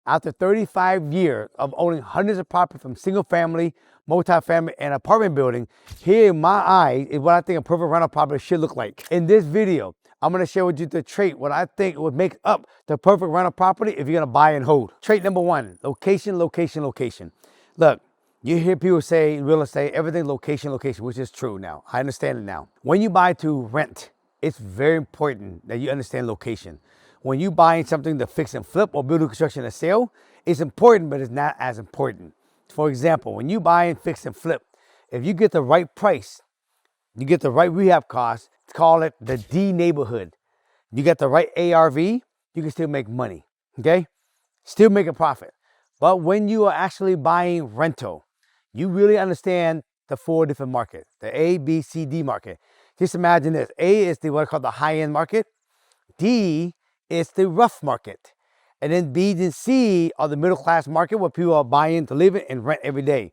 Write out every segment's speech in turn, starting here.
After 35 years of owning hundreds of properties from single family, multi-family, and apartment building, here in my eyes is what I think a perfect rental property should look like. In this video, I'm gonna share with you the trait, what I think would make up the perfect rental property if you're gonna buy and hold. Trait number one, location, location, location. Look, you hear people say in real estate, everything location, location, which is true now. I understand it now. When you buy to rent, it's very important that you understand location. When you buying something to fix and flip or building construction and sale, it's important, but it's not as important. For example, when you buy and fix and flip, if you get the right price, you get the right rehab cost, call it the D neighborhood, you get the right ARV, you can still make money, okay? Still make a profit. But when you are actually buying rental, you really understand the 4 different markets, the A, B, C, D market. Just imagine this. A is what I call the high-end market. D is the rough market. And then B and C are the middle-class market where people are buying to live in and rent every day.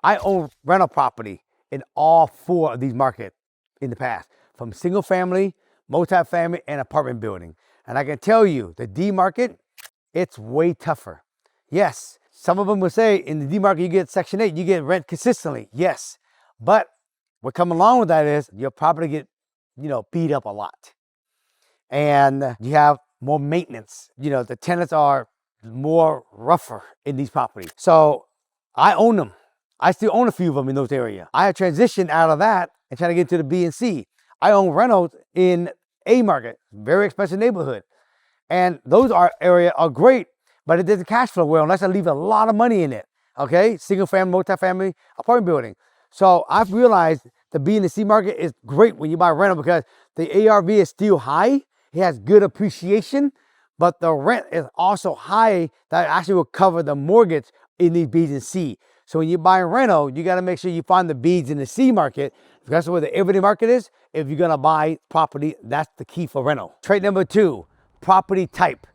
I own rental property in all 4 of these markets in the past, from single family, multi-family, and apartment building. And I can tell you, the D market, it's way tougher. Yes, some of them will say in the D market, you get Section 8, you get rent consistently. Yes, but what comes along with that is your property get, beat up a lot. And you have more maintenance. The tenants are more rougher in these properties. So I own them. I still own a few of them in those areas. I have transitioned out of that and trying to get to the B and C. I own rentals in A market, very expensive neighborhood. And those areas are great, but it doesn't cash flow well unless I leave a lot of money in it. Okay, single family, multi-family, apartment building. So I've realized the B and the C market is great when you buy rental because the ARV is still high. It has good appreciation, but the rent is also high that actually will cover the mortgage in these B's and C. So when you buy rental, you got to make sure you find the B's in the C market. That's where the everyday market is. If you're going to buy property, that's the key for rental. Trait number 2, property type.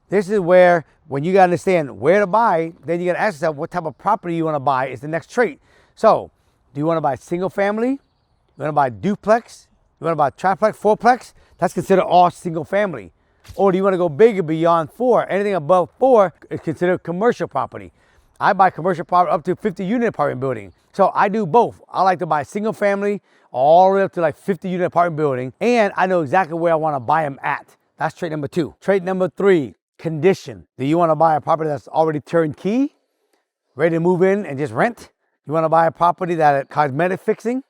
This is where, when you got to understand where to buy, then you got to ask yourself what type of property you want to buy is the next trait. So, do you want to buy single family? You want to buy duplex? You want to buy triplex, fourplex? That's considered all single family. Or do you want to go bigger beyond 4? Anything above 4 is considered commercial property. I buy commercial property up to 50 unit apartment building. So I do both. I like to buy single family all the way up to like 50 unit apartment building. And I know exactly where I want to buy them at. That's trait number 2. Trait number 3, condition. Do you want to buy a property that's already turnkey, ready to move in and just rent? You want to buy a property that is cosmetic fixing?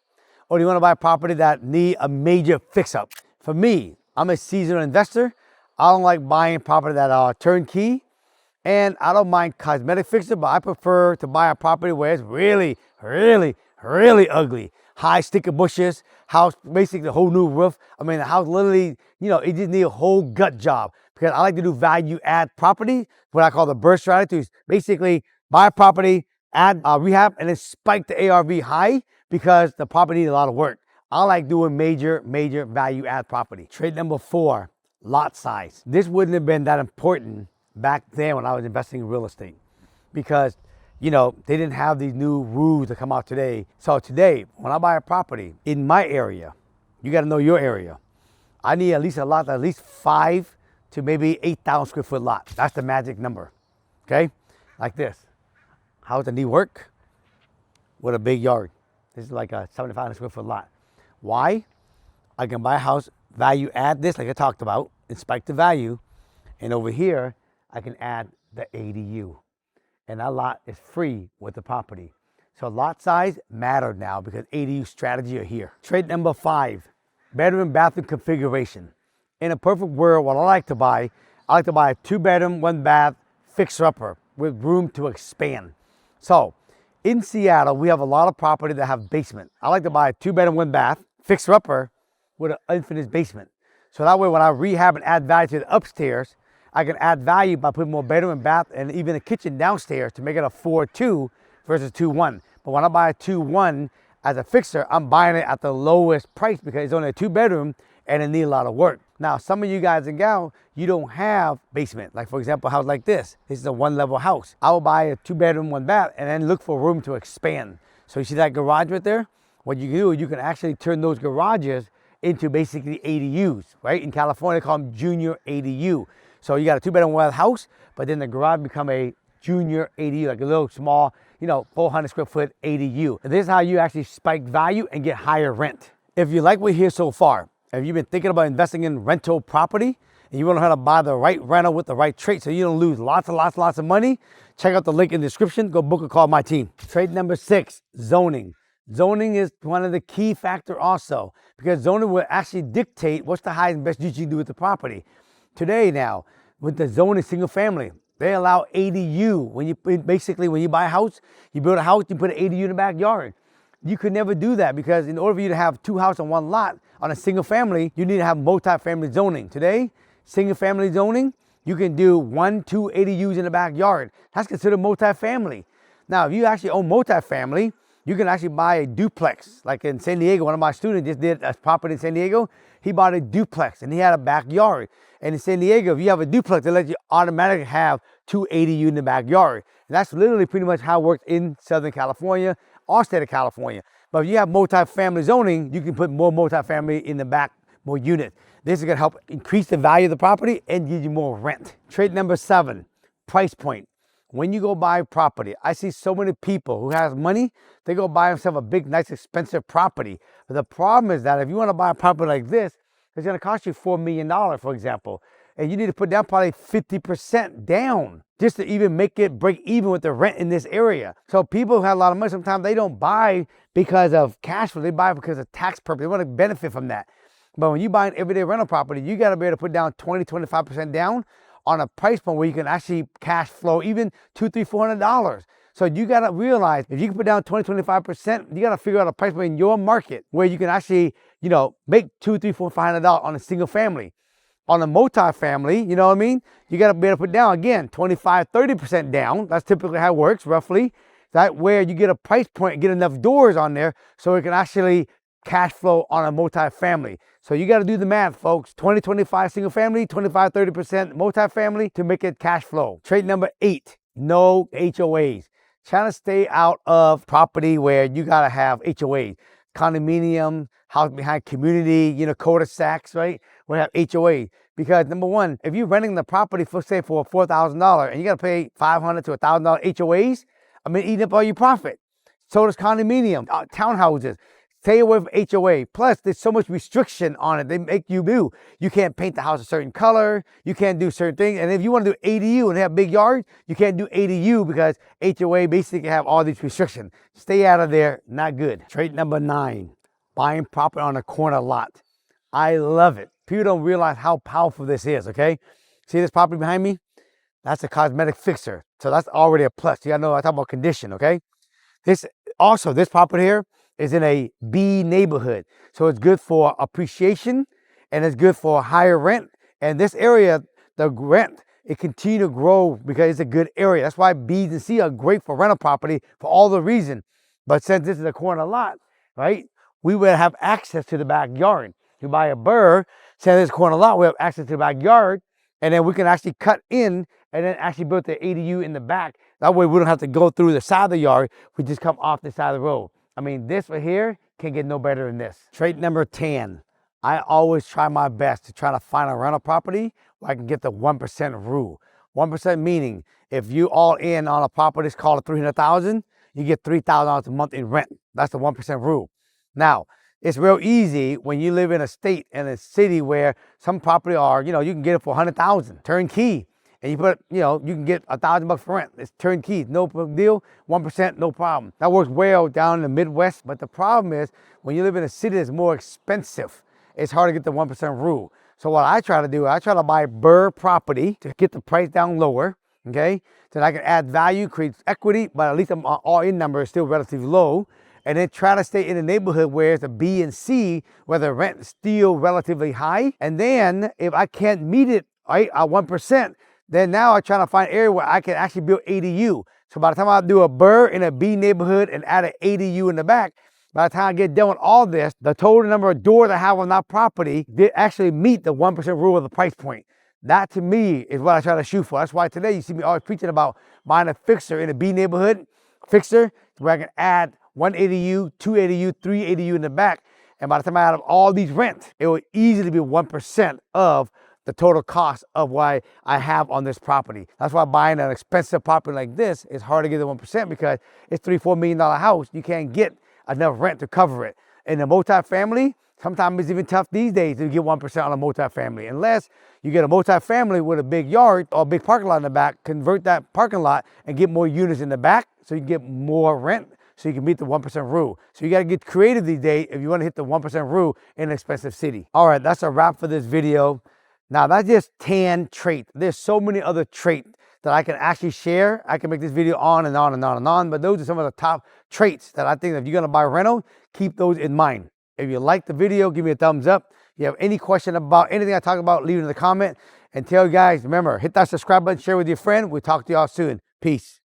Or do you want to buy a property that need a major fix-up? For me, I'm a seasonal investor. I don't like buying property that are turnkey. And I don't mind cosmetic fixing, but I prefer to buy a property where it's really, really, really ugly. High sticker bushes, house, basically the whole new roof. I mean, the house literally, it just need a whole gut job. Because I like to do value add property, what I call the burst strategy, is basically buy a property, add rehab, and then spike the ARV high because the property needs a lot of work. I like doing major value add property. Trait number 4, lot size. This wouldn't have been that important back then when I was investing in real estate because, they didn't have these new rules that come out today. So today, when I buy a property in my area, you got to know your area. I need at least a lot, at least 5 to maybe 8,000 square foot lot. That's the magic number, okay? Like this. House that need work with a big yard. This is like a 7,500 square foot lot. Why? I can buy a house, value add this like I talked about, and spike the value. And over here, I can add the ADU. And that lot is free with the property. So lot size mattered now because ADU strategy are here. Trait number 5, bedroom and bathroom configuration. In a perfect world, what I like to buy a 2-bedroom, 1-bath fixer-upper with room to expand. So in Seattle, we have a lot of property that have basement. I like to buy a 2-bedroom, 1-bath fixer-upper with an unfinished basement. So that way when I rehab and add value to the upstairs, I can add value by putting more bedroom and bath and even a kitchen downstairs to make it a 4-2 versus 2-1. But when I buy a 2-1 as a fixer, I'm buying it at the lowest price because it's only a 2-bedroom and it needs a lot of work. Now, some of you guys and gals, you don't have basement. Like for example, a house like this. This is a 1-level house. I will buy a 2-bedroom, 1-bath and then look for room to expand. So you see that garage right there? What you can do, you can actually turn those garages into basically ADUs, right? In California, they call them junior ADU. So you got a 2-bedroom well house, but then the garage become a junior ADU, like a little small, 400 square foot ADU. And this is how you actually spike value and get higher rent. If you like what you hear so far, if you've been thinking about investing in rental property, and you want to know how to buy the right rental with the right trait so you don't lose lots of money, check out the link in the description. Go book a call with my team. Trait number 6, zoning. Zoning is one of the key factor also, because zoning will actually dictate what's the highest and best use you can do with the property. Today now, with the zoning single family, they allow ADU. When you buy a house, you build a house, you put an ADU in the backyard. You could never do that, because in order for you to have 2 houses on 1 lot on a single family, you need to have multi-family zoning. Today, single family zoning, you can do 1, 2 ADUs in the backyard. That's considered multi-family. Now, if you actually own multi-family, you can actually buy a duplex. Like in San Diego, one of my students just did a property in San Diego. He bought a duplex and he had a backyard. And in San Diego, if you have a duplex, they let you automatically have 2 ADU in the backyard. And that's literally pretty much how it works in Southern California or state of California. But if you have multi-family zoning, you can put more multi-family in the back, more units. This is gonna help increase the value of the property and give you more rent. Trait number 7, price point. When you go buy property, I see so many people who has money, they go buy themselves a big, nice, expensive property. But the problem is that if you want to buy a property like this, it's going to cost you $4 million, for example. And you need to put down probably 50% down just to even make it break even with the rent in this area. So people who have a lot of money, sometimes they don't buy because of cash flow. They buy because of tax purpose. They want to benefit from that. But when you buy an everyday rental property, you got to be able to put down 20, 25% down on a price point where you can actually cash flow even $200, $300, $400. So you got to realize if you can put down 20, 25%, you got to figure out a price point in your market where you can actually, make $200, $300, $400, $500 on a single family. On a multi-family, you know what I mean? You got to be able to put down, again, 25, 30% down. That's typically how it works, roughly. That where you get a price point, get enough doors on there so it can actually cash flow on a multi-family. So you got to do the math, folks. 20, 25 single family, 25, 30% multi-family to make it cash flow. Trait number 8, no HOAs. Trying to stay out of property where you got to have HOAs. Condominium, house behind community, cul-de-sacs, right? We have HOA. Because number one, if you're renting the property for, say, for $4,000 and you got to pay $500 to $1,000 HOAs, eating up all your profit. So does condominium, townhouses. Stay away from HOA. Plus, there's so much restriction on it. They make you do. You can't paint the house a certain color. You can't do certain things. And if you want to do ADU and have big yards, you can't do ADU because HOA basically have all these restrictions. Stay out of there. Not good. Trait number 9, buying property on a corner lot. I love it. People don't realize how powerful this is, okay? See this property behind me? That's a cosmetic fixer. So that's already a plus. You gotta know I talk about condition, okay? This property here is in a B neighborhood. So it's good for appreciation and it's good for higher rent. And this area, the rent, it continue to grow because it's a good area. That's why B's and C are great for rental property for all the reason. But since this is a corner lot, right, we would have access to the backyard. You buy a burr, say this corner lot, we have access to the backyard, and then we can actually cut in and then actually build the ADU in the back. That way we don't have to go through the side of the yard. We just come off the side of the road. This right here can get no better than this. Trait number 10. I always try my best to try to find a rental property where I can get the 1% rule. 1% meaning if you all in on a property that's called $300,000, you get $3,000 a month in rent. That's the 1% rule. Now, it's real easy when you live in a state and a city where some property are, you can get it for $100,000, turnkey. And you put, you can get $1,000 for rent. It's turnkey, no big deal, 1%, no problem. That works well down in the Midwest. But the problem is when you live in a city that's more expensive, it's hard to get the 1% rule. So what I try to do, I try to buy burr property to get the price down lower, okay? Then I can add value, create equity, but at least my all-in number is still relatively low. And then try to stay in a neighborhood where it's a B and C, where the rent is still relatively high. And then if I can't meet it, right, at 1%, then now I try to find an area where I can actually build ADU. So by the time I do a burr in a B neighborhood and add an ADU in the back, by the time I get done with all this, the total number of doors I have on that property did actually meet the 1% rule of the price point. That to me is what I try to shoot for. That's why today you see me always preaching about buying a fixer in a B neighborhood, fixer, where I can add 1 ADU, 2 ADU, 3 ADU in the back. And by the time I add up all these rents, it will easily be 1% of the total cost of what I have on this property. That's why buying an expensive property like this is hard to get the 1% because it's $3-4 million house. You can't get enough rent to cover it. In a multifamily, sometimes it's even tough these days to get 1% on a multifamily, unless you get a multifamily with a big yard or a big parking lot in the back, convert that parking lot and get more units in the back so you can get more rent so you can meet the 1% rule. So you got to get creative these days if you want to hit the 1% rule in an expensive city. All right, that's a wrap for this video. Now, that's just 10 traits. There's so many other traits that I can actually share. I can make this video on and on and on and on, but those are some of the top traits that I think that if you're going to buy rental, keep those in mind. If you like the video, give me a thumbs up. If you have any question about anything I talk about, leave it in the comment. And tell you guys, remember, hit that subscribe button, share with your friend. We'll talk to y'all soon. Peace.